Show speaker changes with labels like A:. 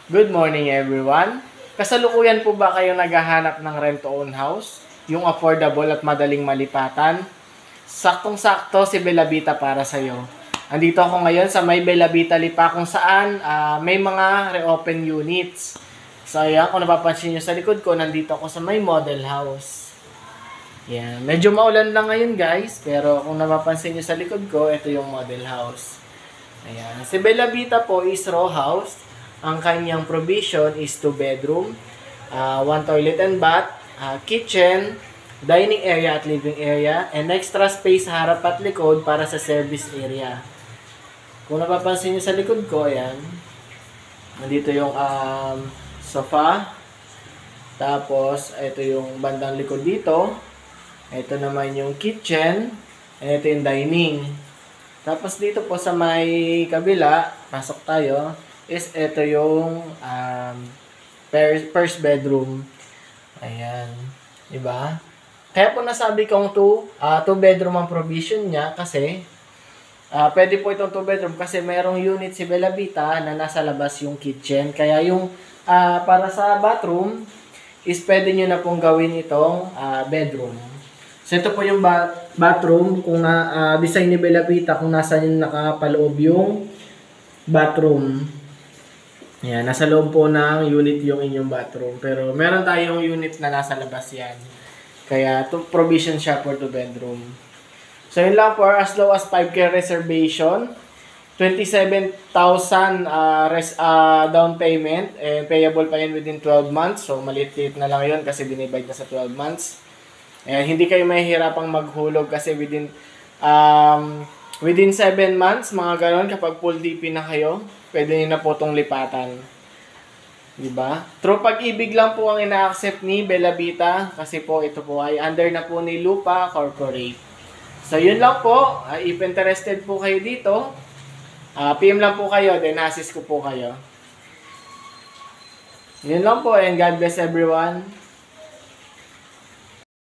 A: Good morning everyone. Kasalukuyan po ba kayo naghahanap ng rent-to-own house? Yung affordable at madaling malipatan? Saktong-sakto si Bellavita para sa'yo. Andito ako ngayon sa may Bellavita Lipa kung saan may mga reopen units. So ayan, kung napapansin nyo sa likod ko, nandito ako sa may model house. Yan. Medyo maulan lang ngayon guys, pero kung napapansin nyo sa likod ko, ito yung model house. Ayan. Si Bellavita po is row house. Ang kanyang provision is 2 bedroom, 1 toilet and bath, kitchen, dining area at living area, and extra space sa harap at likod para sa service area. Kung napapansin nyo sa likod ko, ayan, nandito yung sofa, tapos ito yung bandang likod dito, ito naman yung kitchen, and ito yung dining. Tapos dito po sa may kabila, pasok tayo, is ito yung first bedroom. Ayan. Diba? Kaya po nasabi kong 2 bedroom ang provision niya kasi pwede po itong 2 bedroom kasi mayroong unit si Bellavita na nasa labas yung kitchen. Kaya yung para sa bathroom is pwede nyo na pong gawin itong bedroom. So ito po yung bathroom kung design ni Bellavita kung nasa yung nakapaloob yung bathroom. Yan, nasa loob po ng unit yung inyong bathroom. Pero meron tayong unit na nasa labas yan. Kaya provision siya for 2 bedroom. So yun lang for as low as 5K reservation. 27,000 down payment. And payable pa yun within 12 months. So maliit-liit na lang yun kasi dinivide na sa 12 months. And hindi kayo mahihirapang maghulog kasi within 7 months, mga ganon, kapag full DP na kayo, pwede nyo na po itong lipatan. Diba? True Pag-ibig lang po ang ina-accept ni Bellavita kasi po ito po ay under na po ni Lupa Corporate. So, yun lang po. If interested po kayo dito, PM lang po kayo, then assist ko po kayo. Yun lang po and God bless everyone.